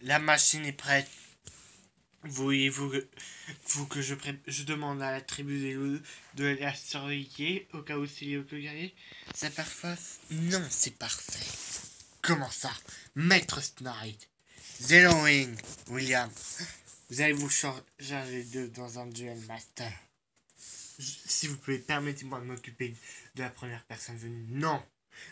La machine est prête. Voyez-vous que je demande à la tribu des loups de la surveiller au cas où c'est les guerrier. C'est parfait? Non, c'est parfait. Comment ça? Maître Snipe, Zellowing, William, vous allez vous charger les deux dans un duel master. Si vous plaît, permettez-moi de m'occuper de la première personne venue. Non.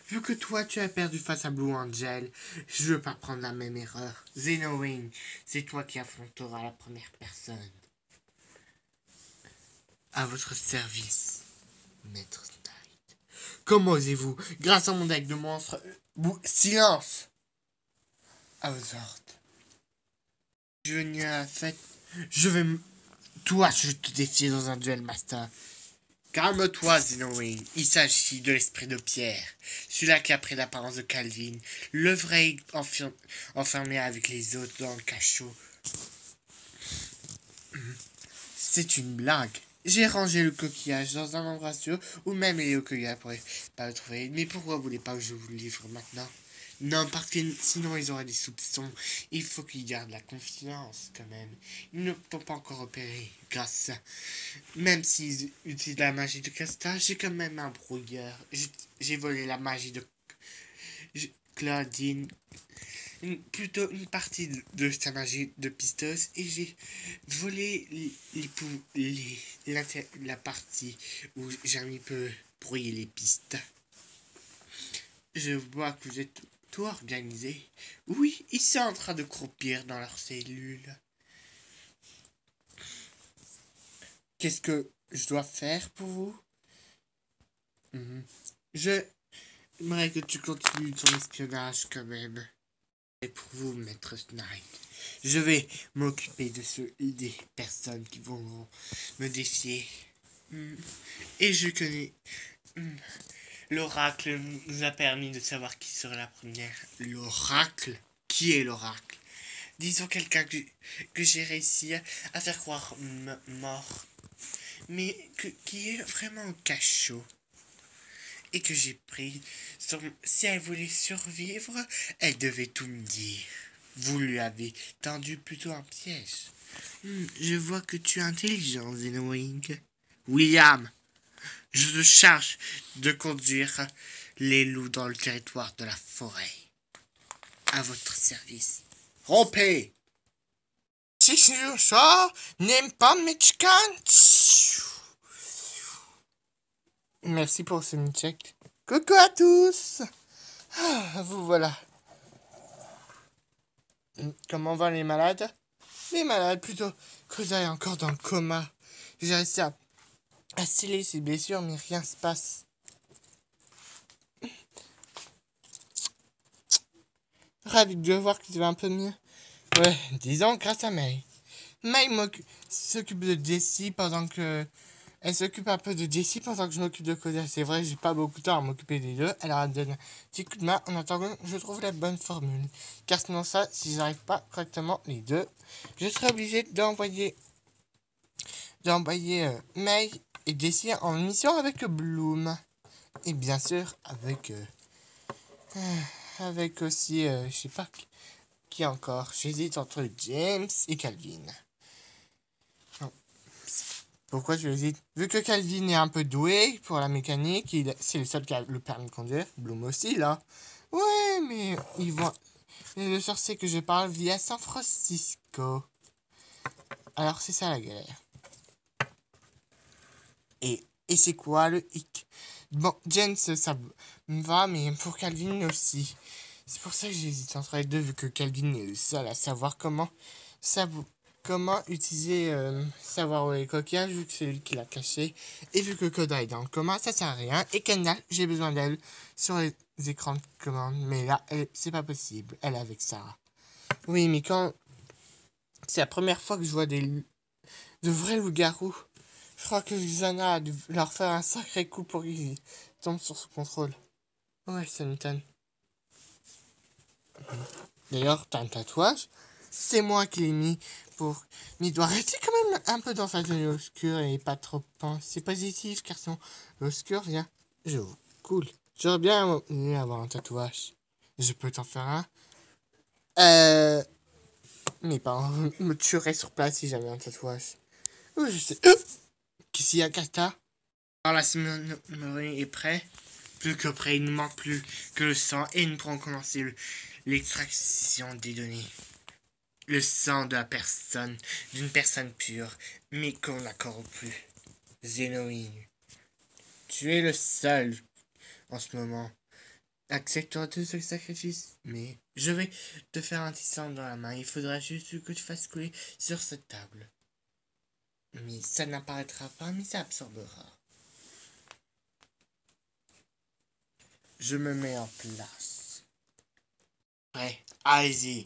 Vu que toi tu as perdu face à Blue Angel, je veux pas prendre la même erreur. Zellowing, c'est toi qui affronteras la première personne. À votre service, Maître Snipe. Comment osez-vous? Grâce à mon deck de monstres... Silence! À vos ordres. Je n'y à la fête. Je vais... Toi, je te défier dans un duel master. Calme-toi, Zellowing. Il s'agit de l'esprit de pierre. Celui-là qui a pris l'apparence de Calvin. Le vrai enfermé avec les autres dans le cachot. C'est une blague. J'ai rangé le coquillage dans un endroit sûr où même les coquillards pourraient pas le trouver. Mais pourquoi vous voulez pas que je vous le livre maintenant? Non, parce que sinon ils auraient des soupçons. Il faut qu'ils gardent la confiance quand même. Ils ne peuvent pas encore opérer grâce à... Même s'ils utilisent la magie de Casta, j'ai quand même un brouilleur. J'ai volé la magie de Claudine. Plutôt une partie de sa magie de Pistos et j'ai volé la partie où Jamie peut brouiller les pistes. Je vois que vous êtes tout organisé. Oui, ils sont en train de croupir dans leurs cellules. Qu'est-ce que je dois faire pour vous? J'aimerais que tu continues ton espionnage quand même. Et pour vous, Maître Snipe, je vais m'occuper des personnes qui vont me défier. Et je connais... L'oracle nous a permis de savoir qui sera la première. L'oracle? Qui est l'oracle? Disons quelqu'un que j'ai réussi à faire croire mort, mais qui est vraiment au cachot. Et que j'ai pris si elle voulait survivre, elle devait tout me dire. Vous lui avez tendu plutôt un piège. Je vois que tu es intelligent, Zellowing. William, je te charge de conduire les loups dans le territoire de la forêt. À votre service. Rompez! Si ça n'aime pas Mitchkan. Merci pour ce check. Coucou à tous. Vous voilà. Comment vont les malades? Les malades plutôt que j'aille encore dans le coma. J'ai réussi à sceller ses blessures mais rien se passe. Ravi de voir que tu vas un peu mieux. Ouais, disons grâce à May. May s'occupe de Jessie pendant que... Elle s'occupe un peu de Jessie pendant que je m'occupe de Koda. C'est vrai, j'ai pas beaucoup de temps à m'occuper des deux. Alors elle me donne un petit coup de main en attendant que je trouve la bonne formule. Car sinon ça, si j'arrive pas correctement les deux, je serai obligé d'envoyer May et Jessie en mission avec Bloom. Et bien sûr avec aussi, je sais pas qui encore. J'hésite entre James et Calvin. Pourquoi je hésite? Vu que Calvin est un peu doué pour la mécanique, c'est le seul qui a le permis de conduire. Bloom aussi, là. Ouais, mais ils vont... Le sorcier que je parle vit à San Francisco. Alors, c'est ça la galère. Et c'est quoi le hic? Bon, James, ça me va, mais pour Calvin aussi. C'est pour ça que j'hésite entre les deux, vu que Calvin est le seul à savoir comment utiliser savoir où est le coquillage, vu que c'est lui qui l'a caché. Et vu que Koda est dans le coma, ça sert à rien. Et Kendall, j'ai besoin d'elle sur les écrans de commande. Mais là, c'est pas possible. Elle est avec Sarah. Oui, mais quand... C'est la première fois que je vois de vrais loups-garous. Je crois que Zana a dû leur faire un sacré coup pour qu'ils tombent sur son contrôle. Ouais, ça m'étonne. D'ailleurs, t'as un tatouage? C'est moi qui l'ai mis pour... Mais il doit rester quand même un peu dans sa tenue obscure et pas trop penser positif, car sinon l'obscur vient. Cool. J'aurais bien aimé avoir un tatouage. Je peux t'en faire un? Mes parents me tueraient sur place si j'avais un tatouage. Oh, je sais. Qu'est-ce qu'il y a, Kata? Alors la cérémonie est prête. Plus que près, il ne manque plus que le sang et nous pourrons commencer l'extraction des données. Le sang de la personne, d'une personne pure, mais qu'on n'a corrompu. Zénoïne. Tu es le seul en ce moment. Accepte-toi tout ce sacrifice, mais je vais te faire un tissu dans la main. Il faudra juste que tu fasses couler sur cette table. Mais ça n'apparaîtra pas, mais ça absorbera. Je me mets en place. Prêt, allez-y.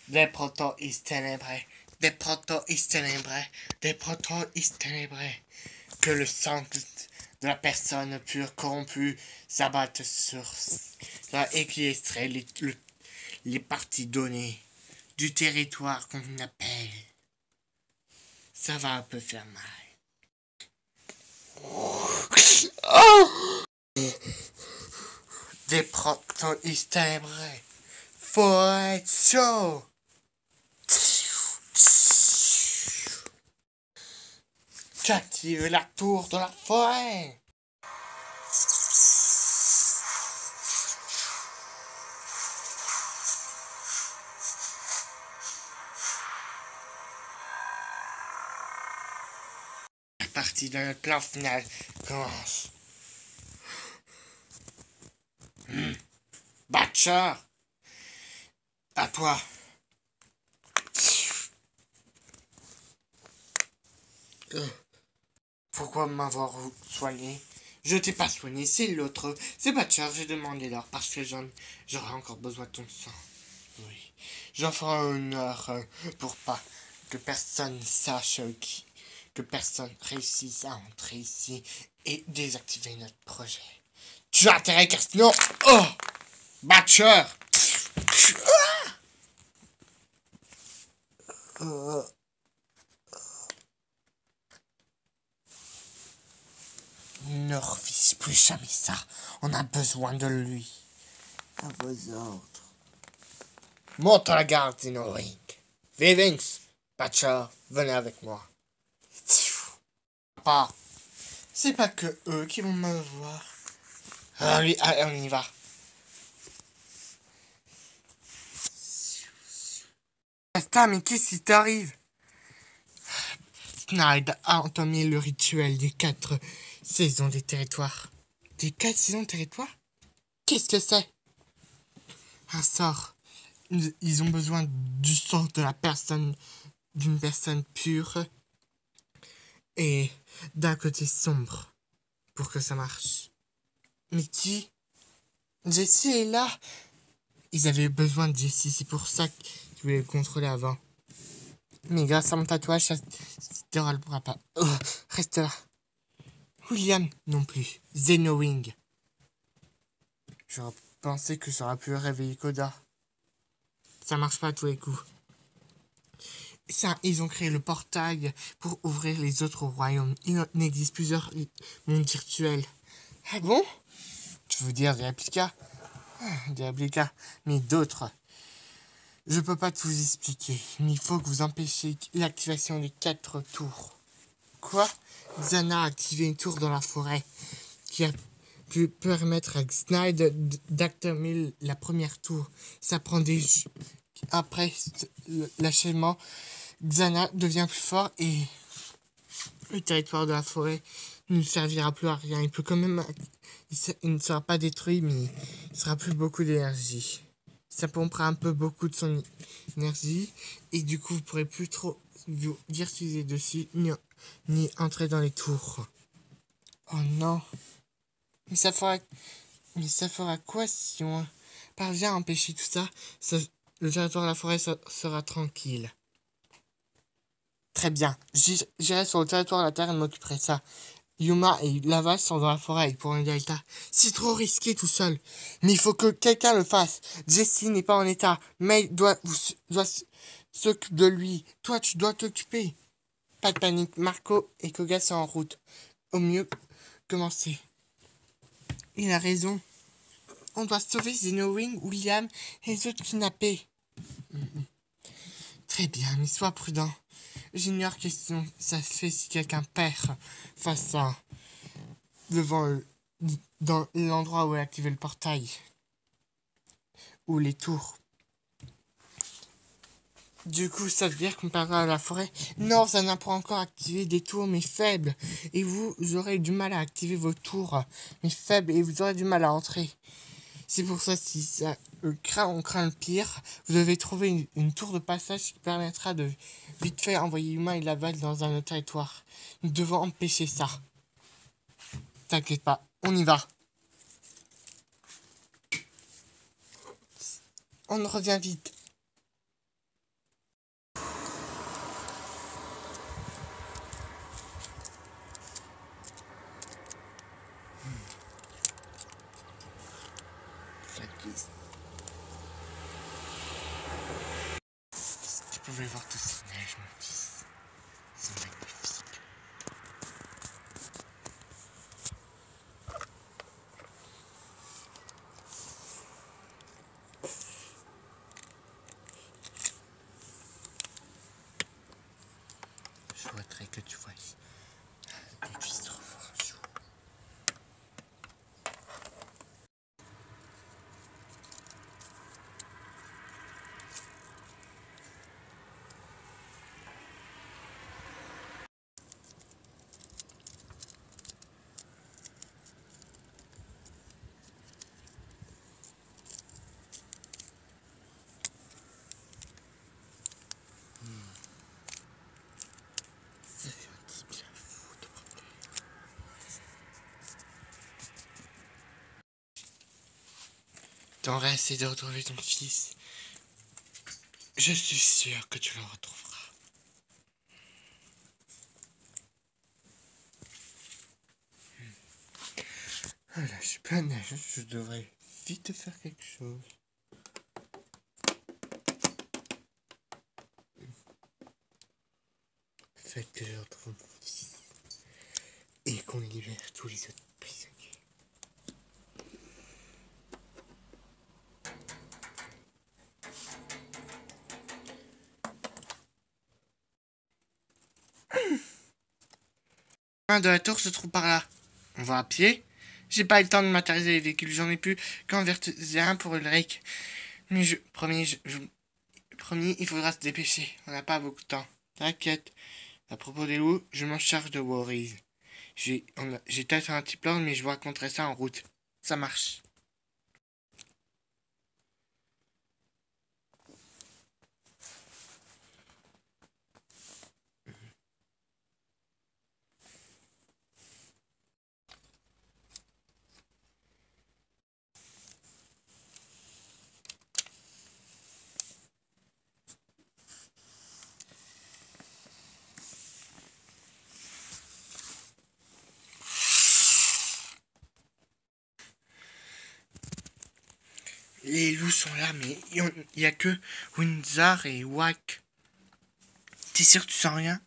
Des proto-is ténébrés, des proto-is ténébrés, des proto-is ténébrés. Que le sang de la personne pure corrompue s'abatte sur ça et qui extrait les parties données du territoire qu'on appelle. Ça va un peu faire mal. Oh! Des proto-is ténébrés. Faut être chaud. J'active la tour de la forêt. La partie de notre plan final commence. Batcher, à toi. Pourquoi m'avoir soigné? Je t'ai pas soigné, c'est l'autre. C'est Batcher, j'ai demandé l'or parce que j'aurai encore besoin de ton sang. Oui. J'en ferai un heure pour pas que personne sache que personne réussisse à entrer ici et désactiver notre projet. Tu as intérêt car sinon... Oh! Batcher! Ne refuse plus jamais ça. On a besoin de lui. À vos ordres. Monte à la garde, Zénoïne. Vivens, Batcher, venez avec moi. Pas. C'est pas que eux qui vont me voir. Allez, on y va. Basta, mais qu'est-ce qui t'arrive? Snide a entamé le rituel des 4 saisons des territoires. Des 4 saisons de territoire? Qu'est-ce que c'est? Un sort. Ils ont besoin du sang de la personne, d'une personne pure et d'un côté sombre pour que ça marche. Mais qui? Jessie est là. Ils avaient besoin de Jessie, c'est pour ça que je voulais le contrôler avant. Mais grâce à mon tatouage, ça ne râlera pas. Oh, reste là. William non plus. Zénowing. J'aurais pensé que ça aurait pu réveiller Koda. Ça marche pas à tous les coups. Ça, ils ont créé le portail pour ouvrir les autres royaumes. Il existe plusieurs mondes virtuels. Ah bon? Tu veux dire des réplicas? Des réplicas, mais d'autres. Je peux pas tout vous expliquer, mais il faut que vous empêchiez l'activation des 4 tours. Quoi? Xana a activé une tour dans la forêt qui a pu permettre à Snide d'activer la première tour. Ça prend des... Après l'achèvement, Xana devient plus fort et le territoire de la forêt ne servira plus à rien. Il peut quand même... Il ne sera pas détruit, mais il sera plus beaucoup d'énergie. Ça pompera un peu beaucoup de son énergie et du coup vous pourrez plus trop vous utiliser dessus ni entrer dans les tours. Oh non. Mais ça fera quoi si on parvient à empêcher tout ça, le territoire de la forêt sera tranquille. Très bien. J'irai sur le territoire de la terre et m'occuperai de ça. Yuma et Lava sont dans la forêt pour un delta. C'est trop risqué tout seul. Mais il faut que quelqu'un le fasse. Jessie n'est pas en état. May doit s'occuper de lui. Toi, tu dois t'occuper. Pas de panique. Marco et Koga sont en route. Au mieux, commencer. Il a raison. On doit sauver Zenowing, William et les autres kidnappés. Très bien, mais sois prudent. J'ignore que ça se fait si quelqu'un perd face à devant dans l'endroit où est activé le portail ou les tours. Du coup, ça veut dire qu'on perdra à la forêt. Non, ça n'a pas encore activé des tours, mais faibles. Et vous aurez du mal à activer vos tours, mais faibles, et vous aurez du mal à entrer. C'est pour ça, si ça, on craint le pire, vous devez trouver une tour de passage qui permettra de vite fait envoyer Humain et Laval dans un autre territoire. Nous devons empêcher ça. T'inquiète pas, on y va. On revient vite. Tu pouvais voir tous ces neiges, mon fils. Ils sont magnifiques. Je souhaiterais que tu vois qu'on puisse te revoir un jour. Ça fait un petit bien fou de promener. T'aurais essayé de retrouver ton fils. Je suis sûr que tu le retrouveras. Voilà, je suis pas nage, je devrais vite faire quelque chose. Faites que je retrouve mon fils et qu'on libère tous les autres prisonniers. Un de la tour se trouve par là. On va à pied. J'ai pas eu le temps de matérialiser les véhicules, j'en ai plus qu'en vertiser un pour Ulrich. Mais promis, il faudra se dépêcher. On n'a pas beaucoup de temps. T'inquiète. À propos des loups, je m'en charge de Worries. J'ai peut-être un petit plan, mais je vous raconterai ça en route. Ça marche. Les loups sont là, mais il n'y a que Windsor et Wack. T'es sûr que tu sens rien?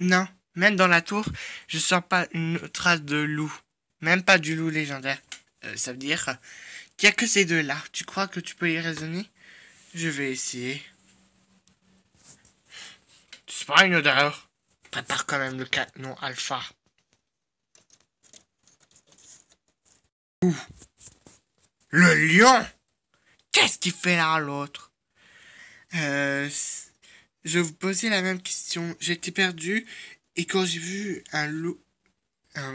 Non, même dans la tour, je sens pas une trace de loup. Même pas du loup légendaire. Ça veut dire qu'il n'y a que ces deux-là. Tu crois que tu peux y raisonner? Je vais essayer. C'est pas une odeur. Prépare quand même le canon alpha. Ouh. Le lion! Qu'est-ce qu'il fait là, l'autre? Je vous posais la même question. J'étais perdu et quand j'ai vu un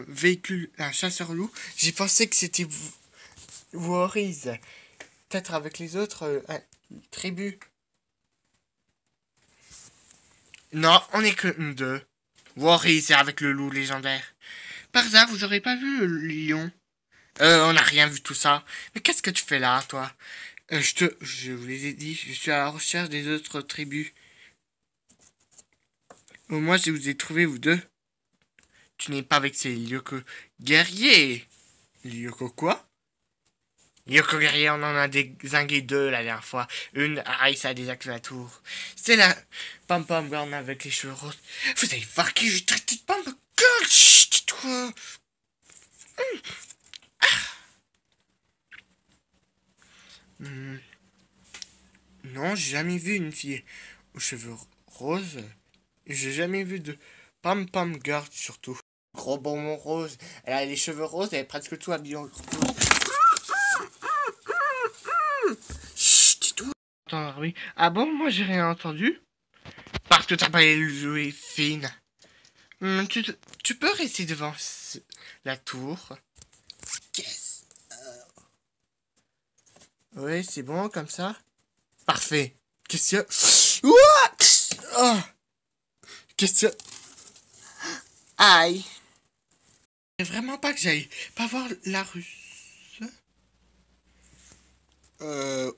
véhicule, un chasseur-loup, j'ai pensé que c'était Worries. Peut-être avec les autres tribus. Non, on n'est que nous deux. Worries, c'est avec le loup légendaire. Par hasard, vous aurez pas vu le lion? On n'a rien vu tout ça. Mais qu'est-ce que tu fais là, toi? Je vous les ai dit, je suis à la recherche des autres tribus. Au moins, je vous ai trouvé, vous deux. Tu n'es pas avec ces Lyoko guerriers. Lyoko quoi? Lyoko guerriers, on en a dézingué deux la dernière fois. Une a réussi à désactiver la tour. C'est la pom-pom girl avec les cheveux roses. Vous allez voir qui je traite de pom-pom girl. Chut, toi. Non, j'ai jamais vu une fille aux cheveux roses. J'ai jamais vu de Pam Pam Girl surtout. Gros bonbon rose. Elle a les cheveux roses, elle est presque tout habillée en rose. Chut, dis-toi. Oui. Ah bon, moi j'ai rien entendu. Parce que t'as pas les jouets fines. Tu peux rester devant la tour. Yes. Oui, c'est bon comme ça. Parfait. Qu'est-ce que... What? Oh. Qu'est-ce que... Aïe. C'est vraiment pas que j'aille pas voir la russe.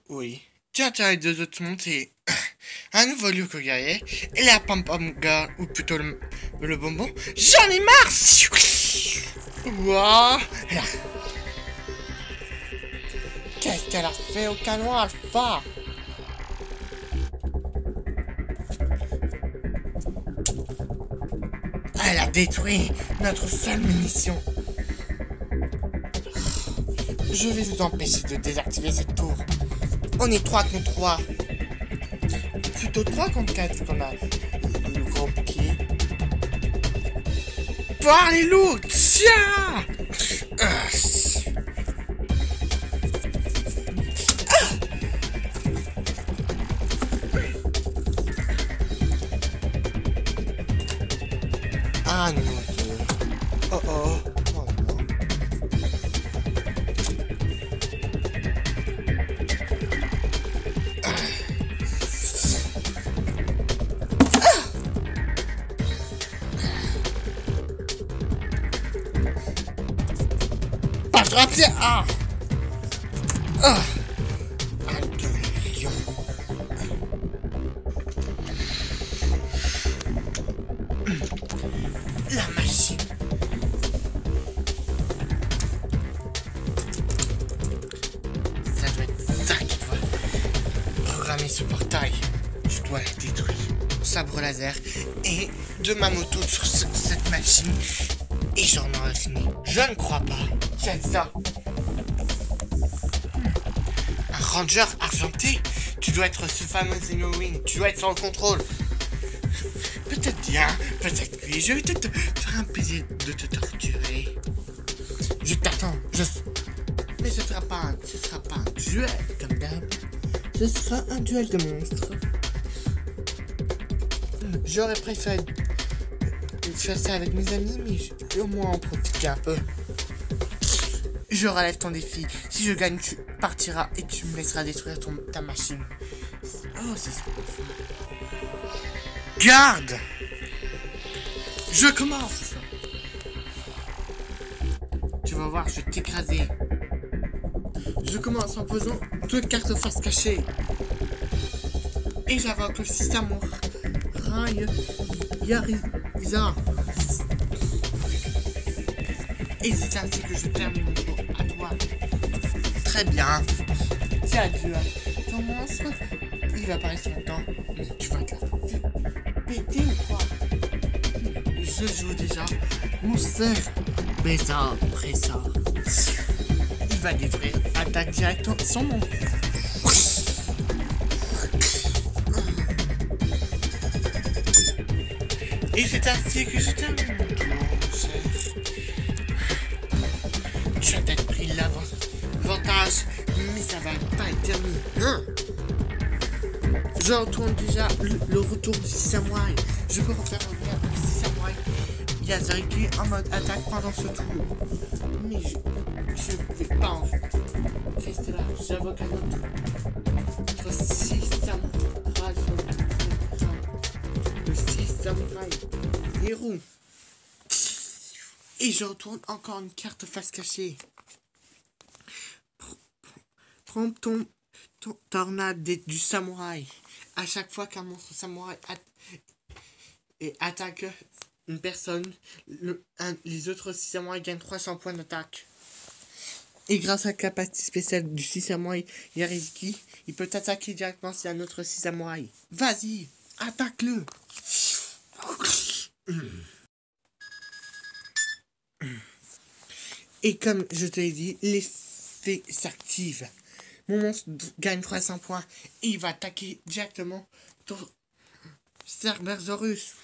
Oui. Tiens, les deux autres mondes, c'est un nouveau look au guerrier et la pom-pom girl, ou plutôt le bonbon. J'en ai marre! Ouah. Qu'est-ce qu'elle a fait au canon alpha? Elle a détruit notre seule munition. Je vais vous empêcher de désactiver cette tour. On est 3 contre 3. Plutôt 3 contre 4 qu'on a le gros bouclier. Par les loups! Tiens! Ah, nous deux. Oh oh. Oh non. Pas de rapier. Ah. Ah. Un de lion. La machine. Ça doit être ça qui doit programmer ce portail. Je dois la détruire. Sabre laser et de ma moto sur cette machine. Et j'en aurai fini. Je ne crois pas. Tiens ça. Un ranger argenté. Tu dois être ce fameux Halloween. Tu dois être sans le contrôle. Peut-être bien, peut-être oui. Je vais te faire un plaisir de te torturer. Je t'attends. Mais ce sera pas un duel comme d'hab. Ce sera un duel de monstres. J'aurais préféré faire ça avec mes amis, mais au moins en profiter un peu. Je relève ton défi. Si je gagne, tu partiras et tu me laisseras détruire ta machine. Oh, c'est ça. Garde! Je commence! Tu vas voir, je vais t'écraser. Je commence en posant 2 cartes face cachée. Et j'invoque le système Yariza. Et c'est ainsi que je termine mon tour. À toi. Très bien. C'est adieu. Ton monstre, il va apparaître sur le temps. Tu vas te la péter ou quoi? Je joue déjà. Monster. Bésard, Pressard. Il va détruire. Attaque directement son nom. Et c'est ainsi que je termine mon tour, mon cher. Tu as peut-être pris l'avantage, mais ça va pas être terminé. Hein? Je retourne déjà le retour du 6 samouraï. Je peux refaire revenir le 6 samouraï Yazariki en mode attaque pendant ce tour. Mais je ne vais pas en rester là. J'invoque un autre 6 samouraï. Le 6 samouraï. Héros. Et je retourne encore une carte face cachée. Prends ton tornade du samouraï. À chaque fois qu'un monstre samouraï attaque une personne, les autres 6 samouraïs gagnent 300 points d'attaque. Et grâce à la capacité spéciale du 6 samouraï Yariki, il peut attaquer directement si un autre 6 samouraï. Vas-y, attaque-le. Et comme je te l'ai dit, l'effet s'active. mon monstre gagne 300 points et il va attaquer directement ton Cerbersaurus.